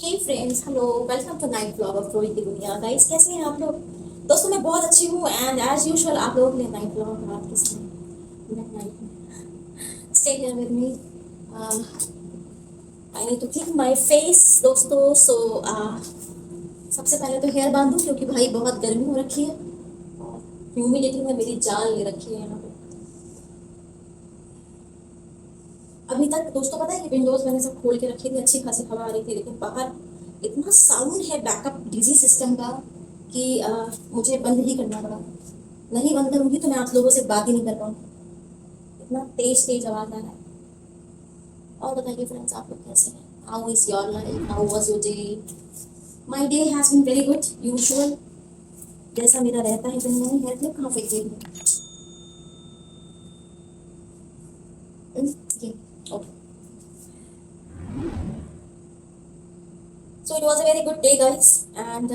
Hey friends, hello, welcome to night vlog of Roi की दुनिया। Guys, कैसे हैं आप लोग? दोस्तों, मैं बहुत अच्छी हूँ एंड एज यूजुअल आप लोगों के लिए नाइट व्लॉग रात के समय मिड नाइट में stay here with me. I need to clean my face दोस्तों। सबसे पहले तो हेयर बांधूं क्योंकि भाई बहुत गर्मी हो रखी है और ह्यूमिडिटी में मेरी जान ले रखी है यहाँ पे। अभी तक दोस्तों पता है कि विंडोज मैंने सब खोल के रखी थी, अच्छी खासी हवा आ रही थी, लेकिन बाहर इतना साउंड है बैकअप डीजी सिस्टम का कि मुझे बंद ही करना पड़ा। नहीं बंद करूंगी तो मैं आप लोगों से बात ही नहीं कर पाऊंगी, इतना तेज तेज आवाज आ रहा है। और बताइए फ्रेंड्स, आप लोग कैसे हैं? How is your life? How was your day? My day has been very good usual, जैसा मेरा रहता है। दिन मैंने हेयर क्लिप कहाँ फेंक दी है? ये okay. So it was a very good day, guys, and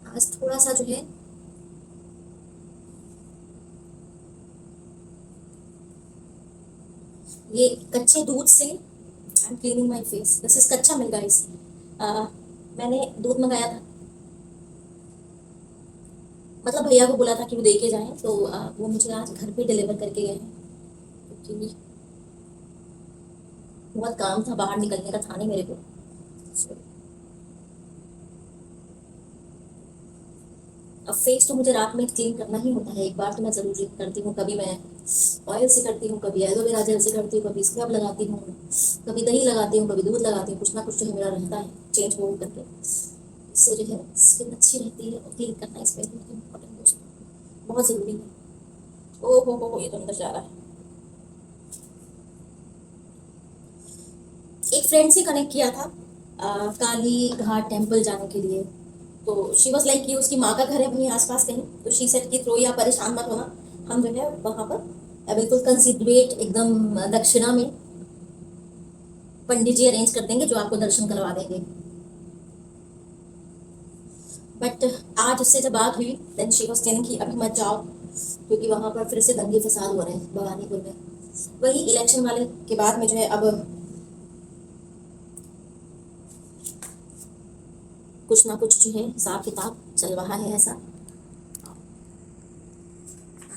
आज थोड़ा सा जो है ये कच्चे दूध से I am cleaning my face. This is कच्चा मिल्क गाइस। मैंने दूध मंगाया था, मतलब भैया को बोला था कि वो दे के जाएं, तो वो मुझे आज घर पे डिलीवर करके गए हैं क्योंकि बहुत काम था, बाहर निकलने का था नहीं मेरे को। So, अब फेस तो मुझे रात में क्लीन करना ही होता है, एक बार तो मैं जरूर करती हूँ। कभी मैं ऑयल से करती हूँ, कभी एलोवेरा जेल से करती हूँ, कभी स्क्रब लगाती हूँ, कभी दही लगाती हूँ, कभी दूध लगाती हूँ। कुछ ना कुछ जो है मेरा रहता है चेंज हो करके, इससे जो है स्किन अच्छी रहती है और क्लीन करना इस वेरी इम्पोर्टेंट दोस्तों, बहुत ज़रूरी है। ओ हो, ये तो अंदर जा रहा है। एक फ्रेंड से कनेक्ट किया था काली घाट टेम्पल जाने के लिए। तो शी वॉज लाइक कि उसकी माँ का घर है वहीं आसपास कहीं, तो शी सेड कि थ्रो या परेशान मत होना, हम जो है वहाँ पर बिल्कुल कंसिडरेट एकदम दक्षिणा में पंडित जी अरेंज कर देंगे जो आपको दर्शन करवा देंगे। बट आज उससे जब बात हुई देन शी वॉज टेलिंग कि अभी मत जाओ क्योंकि वहाँ पर फिर से दंगे फसाद हो रहे हैं भवानीपुर में। वही इलेक्शन वाले के बाद में जो है अब कुछ ना कुछ जो है हिसाब किताब चल रहा है ऐसा।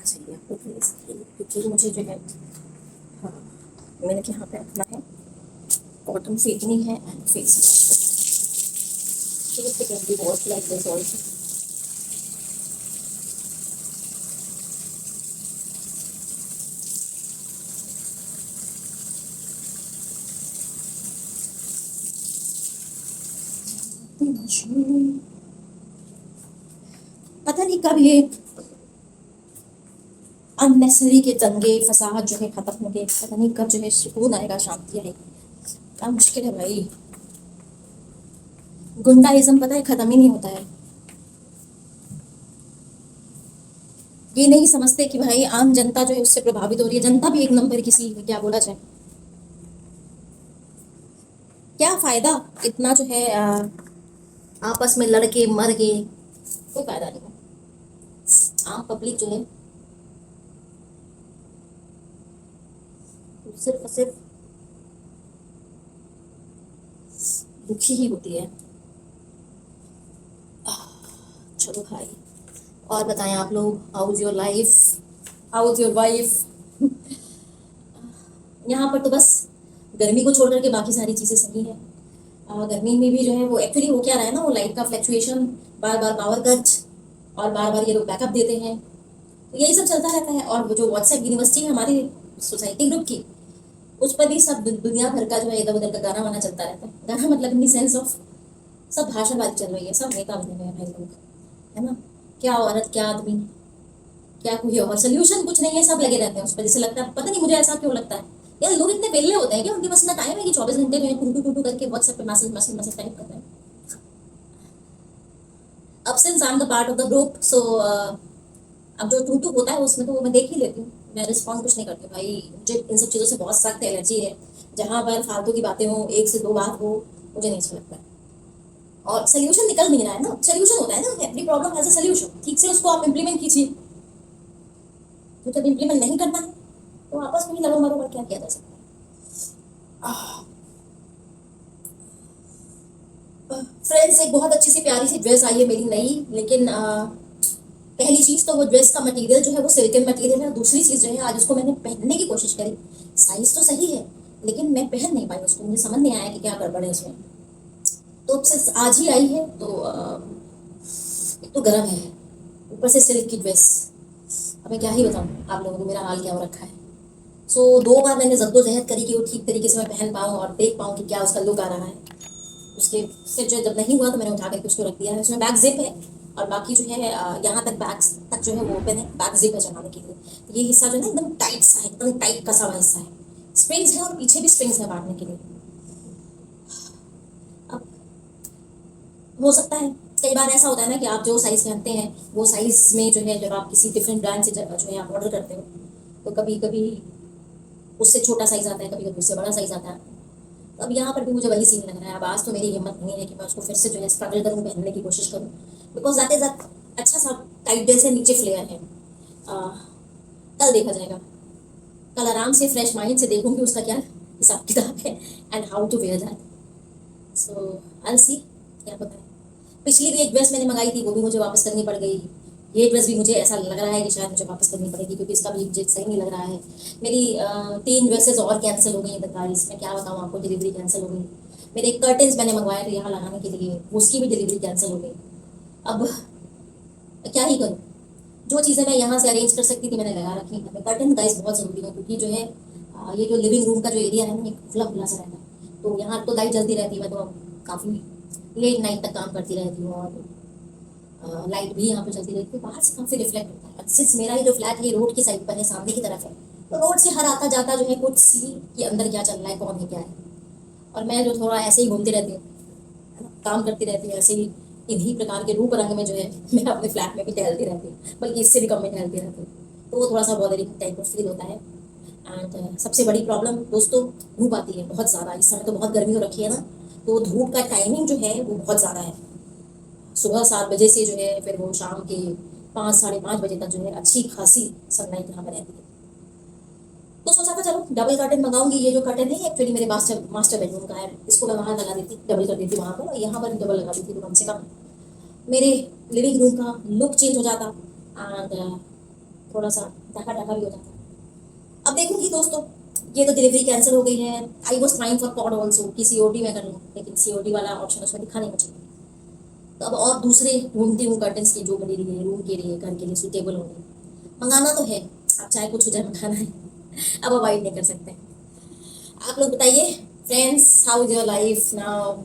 चलिए क्योंकि मुझे जो है, हाँ, मैंने यहाँ पे अपना है कॉटन फेंकनी है and face can be wash like this also. पता नहीं कब ये अननेसेसरी के दंगे फसाद जो है खत्म होंगे, पता नहीं कब जो है सुकून आएगा, शांति आएगी। क्या मुश्किल है भाई, गुंडाइज्म पता है खत्म ही नहीं होता है। ये नहीं समझते कि भाई आम जनता जो है उससे प्रभावित हो रही है। जनता भी एक नंबर की सी है, क्या बोला जाए। क्या फायदा इतना जो है आपस में लड़के मर गए, कोई फायदा नहीं है। आम पब्लिक जो है सिर्फ और सिर्फ दुखी ही होती है। चलो भाई, और बताएं आप लोग, how is your life, how is your wife? यहाँ पर तो बस गर्मी को छोड़ करके बाकी सारी चीज़ें सही है। गर्मी में भी जो है वो एक्चुअली हो क्या रहा है ना, वो लाइट का फ्लक्चुएशन, बार बार पावर कट और बार बार ये लोग बैकअप देते हैं, तो यही सब चलता रहता है। और वो जो व्हाट्सएप यूनिवर्सिटी है हमारी सोसाइटी ग्रुप की, उस पर भी सब दुनिया भर का जो है इधर उधर का गाना वाना चलता रहता है। गाना मतलब इन द सेंस ऑफ सब भाषणबाजी चल रही है, सब नेता बने हुए हैं भाई लोग, है ना। क्या औरत, क्या आदमी, क्या कोई और सोल्यूशन कुछ नहीं है, सब लगे रहते हैं उस पर। जैसे लगता है, पता नहीं मुझे ऐसा क्यों लगता है यार, लोग इतने वेले होते हैं कि उनके पास इतना टाइम है कि 24 घंटे में टू टू टू करके व्हाट्सएप पे मैसेज मैसेज मैसेज टाइप करते हैं। अब since I am the part of the group, so अब जो टू टू होता है उसमें तो वो मैं देख ही लेती हूँ, मैं रिस्पॉन्ड कुछ नहीं करती भाई। मुझे इन सब चीज़ों से बहुत सख्त एलर्जी है। जहाँ पर फालतू की बातें हो, एक से दो बात हो, मुझे नहीं अच्छा लगता है। और सोल्यूशन निकल नहीं रहा है ना, सोल्यूशन होता है ना, every problem has a solution, ठीक से उसको आप इम्प्लीमेंट कीजिए। तो जब इम्प्लीमेंट नहीं करना है तो आपस में ही लड़ो मरो, पर क्या किया जा सकता है। फ्रेंड्स, एक बहुत अच्छी सी प्यारी सी ड्रेस आई है मेरी नई, लेकिन पहली चीज़ तो वो ड्रेस का मटेरियल जो है वो सिल्कन मटेरियल है। दूसरी चीज़ जो है, आज उसको मैंने पहनने की कोशिश करी, साइज़ तो सही है लेकिन मैं पहन नहीं पाई उसको, मुझे समझ नहीं आया कि क्या गड़बड़ है उसमें। तो अब से आज ही आई है, तो एक तो गर्म है, ऊपर से सिल्क की ड्रेस। अब मैं क्या ही बताऊँ आप लोगों को मेरा हाल क्या हो रखा है। सो 2 बार मैंने जद्दोजहद करी कि वो ठीक तरीके से मैं पहन पाऊँ और देख पाऊँ कि क्या उसका लुक आ रहा है। उसके फिर जो जब नहीं हुआ तो मैंने उठा करके उसको रख दिया है। उसमें बैक जिप है और बाकी जो है यहाँ तक बैक तक जो है वो ओपन है, बैक जिप है चलाने के लिए। ये हिस्सा जो है ना एकदम टाइट सा है, एकदम टाइट कसा हुआ हिस्सा है। स्प्रिंग्स है और पीछे भी स्प्रिंग्स है बांधने के लिए। अब हो सकता है कई बार ऐसा होता है ना कि आप जो साइज़ पहनते हैं वो साइज़ में जो है, जब आप किसी डिफरेंट ब्रांड से जो है आप ऑर्डर करते हो तो कभी कभी उससे छोटा साइज़ आता है, कभी कभी उससे बड़ा साइज़ आता है। तो अब यहाँ पर भी मुझे वही सीन लग रहा है। अब आज तो मेरी हिम्मत नहीं है कि मैं उसको फिर से जो है स्ट्रगल करूँ, पहनने की कोशिश करूँ, बिकॉज दैट इज़ अच्छा सा टाइट ड्रेस है, नीचे फ्लेयर है। कल देखा जाएगा, कल आराम से फ्रेश माइंड से देखूंगी उसका क्या हिसाब किताब है and how to wear that. So I see, क्या पता है। पिछली भी एक ड्रेस मैंने मंगाई थी, वो भी मुझे वापस करनी पड़ गई। ये ड्रेस भी मुझे ऐसा लग रहा है कि शायद मुझे वापस करनी पड़ेगी, क्योंकि इसका भी मुझे सही नहीं लग रहा है। मेरी 3 ड्रेसेस और कैंसिल हो गई हैं गाइस, मैं क्या बताऊँ आपको, डिलीवरी कैंसिल हो गई। मेरे कर्टन्स मैंने मंगवाए थे यहाँ लगाने के लिए, उसकी भी डिलीवरी कैंसिल हो गई। अब क्या ही करूँ, जो चीज़ें मैं यहाँ से अरेंज कर सकती थी मैंने लगा रखी हैं। कर्टन गाइस बहुत ज़रूरी है, क्योंकि जो है ये जो लिविंग रूम का जो एरिया है ना, ये खुला खुला सा रहता है, तो यहाँ तो लाइट जलती रहती है। मैं तो काफ़ी लेट नाइट तक काम करती रहती हूँ और लाइट भी यहाँ पे चलती रहती है, बाहर से काफ़ी रिफ्लेक्ट होता है। सिंस मेरा ये जो फ्लैट है रोड की साइड पर है, सामने की तरफ है, तो रोड से हर आता जाता जो है कुछ सी कि अंदर क्या चल रहा है, कौन है क्या है। और मैं जो थोड़ा ऐसे ही घूमती रहती हूँ, है ना, काम करती रहती हूँ ऐसे ही, इन्हीं प्रकार के रूप रंग में जो है मैं अपने फ्लैट में भी टहलती रहती हूँ, बल्कि इससे भी कम में टहलती रहती हूँ। तो वो थोड़ा सा बॉदरिंग टाइप का फील होता है। एंड सबसे बड़ी प्रॉब्लम दोस्तों, धूप आती है बहुत ज़्यादा। इस समय तो बहुत गर्मी हो रखी है ना, तो धूप का टाइमिंग जो है वो बहुत ज़्यादा है। सुबह 7 बजे से जो है फिर वो शाम के 5 साढ़े 5 बजे तक जो है अच्छी खासी सनलाइट यहाँ पर रहती है। तो सोचा था चलो डबल कर्टन मंगाऊंगी। ये जो कर्टन है एक्चुअली मेरे मास्टर मास्टर बेडरूम का है, इसको मैं वहाँ लगा देती, डबल कर देती वहाँ पर, और यहाँ पर भी डबल लगा देती, तो कम से कम मेरे लिविंग रूम का लुक चेंज हो जाता एंड थोड़ा सा ढका ढका भी हो जाता। अब देखूंगी दोस्तों, ये तो डिलीवरी कैंसिल हो गई है। I was trying for COD also कि सीओडी में कर लूँ, लेकिन सीओडी वाला ऑप्शन उसमें दिखा नहीं मुझे। तो अब और दूसरे ढूंढती हूँ कर्टन्स की जो मेरे लिए रूम के लिए घर के लिए सूटेबल होंगे। मंगाना तो है, अब चाहे कुछ हो जाए मंगाना है, अब अवॉइड नहीं कर सकते। आप लोग बताइए friends, how is your life now.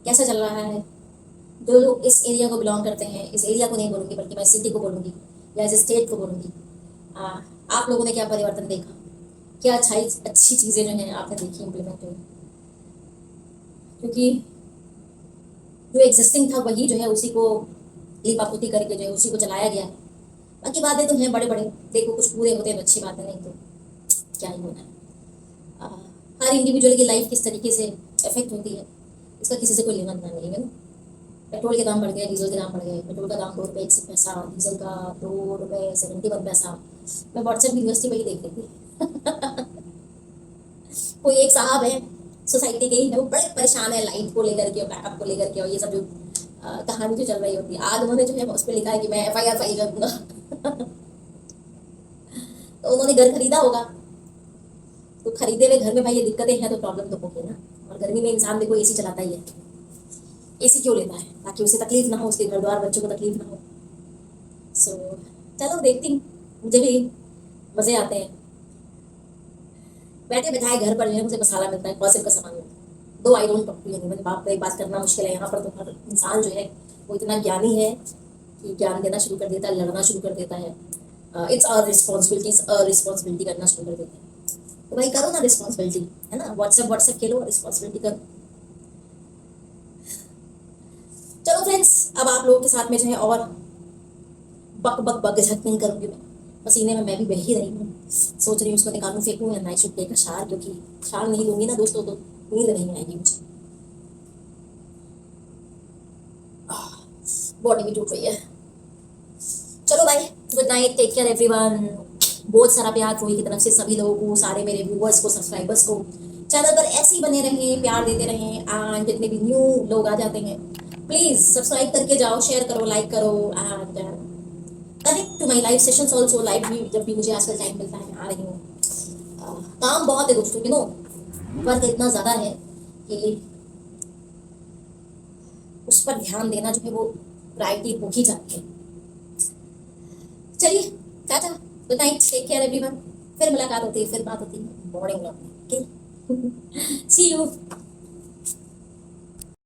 कैसा चल रहा है। जो लोग इस एरिया को बिलोंग करते हैं, इस एरिया को नहीं बोलूँगी बल्कि मैं सिटी को बोलूँगी या इस स्टेट को बोलूँगी, आप लोगों ने क्या परिवर्तन देखा, क्या अच्छी चीज़ें जो हैं आपने देखी इम्प्लीमेंट हुई। क्योंकि जो एग्जिस्टिंग था वही जो है उसी को लीपापोती करके जो है उसी को चलाया गया है। बाकी बातें तो हैं बड़े बड़े, देखो कुछ पूरे होते हैं तो अच्छी बात है, नहीं तो क्या ही होना है। हर इंडिविजुअल की लाइफ किस तरीके से इफेक्ट होती है इसका किसी से कोई लेना देना नहीं है ना। पेट्रोल के दाम बढ़ गए, डीजल के दाम बढ़ गए। पेट्रोल का दाम 2 रुपये 61 पैसा, डीजल का 2 रुपये 71 पैसा। मैं व्हाट्सएप यूनिवर्सिटी पर ही देख रही थी कोई एक साहब है सोसाइटी के ही है, वो बड़े परेशान है लाइट को लेकर के और बैकअप को लेकर के, और ये सब जो कहानी जो चल रही होती है। आज उन्होंने जो है उस पर लिखा है कि मैं FIR फाइल कर दूंगा तो उन्होंने घर खरीदा होगा, तो खरीदे हुए घर में भाई ये दिक्कतें हैं तो प्रॉब्लम तो होगी ना। और गर्मी में इंसान देखो AC चलाता ही है। AC क्यों लेता है? ताकि उसे तकलीफ ना हो, उसके घर द्वार बच्चों को तकलीफ ना हो। सो चलो देखती हूँ, मुझे भी मज़े आते हैं। बैठे बैठाए घर पर जो है मुझे मसाला मिलता है, गॉसिप का सामान मिलता है। Though I don't talk to anyone, बाप पे बात करना मुश्किल है यहाँ पर। तो हर इंसान जो है वो इतना ज्ञानी है कि ज्ञान देना शुरू कर देता है, लड़ना शुरू कर देता है। इट्स अ रिस्पॉन्सिबिलिटी करना शुरू कर देता है। तो भाई करो ना रिस्पॉन्सिबिलिटी, है ना। व्हाट्सएप खेलो, रिस्पॉन्सिबिलिटी करो। चलो फ्रेंड्स, अब आप लोगों के साथ में जो है और बक बक बक झक नहीं करूँगी मैं। पसीने में मैं भी बह ही रही हूँ, सोच रही हूँ उसको निकालूं फेंकूं या नाइट शिफ्ट का शार, क्योंकि शार नहीं लूंगी ना दोस्तों तो नींद नहीं आएगी मुझे। बॉडी भी टूट रही है। चलो भाई, good night, take care everyone. बहुत सारा प्यार रोही की तरफ से सभी लोगों को, सारे मेरे व्यूअर्स को, सब्सक्राइबर्स को। चैनल पर ऐसे ही बने रहें, प्यार देते रहें, एंड जितने भी न्यू लोग आ जाते हैं प्लीज सब्सक्राइब करके जाओ, शेयर करो, लाइक करो, and connect to my live sessions also. Live भी जब भी मुझे आजकल टाइम मिलता है मैं आ रही हूँ। काम बहुत है दोस्तों, यू नो, वर्क इतना ज़्यादा है कि उस पर ध्यान देना जो है वो प्रायोरिटी हो ही जाती है। चलिए, tata, good night, take care everyone. फिर मुलाकात होती है, फिर बात होती है मॉर्निंग व्लॉग में। Okay, see you.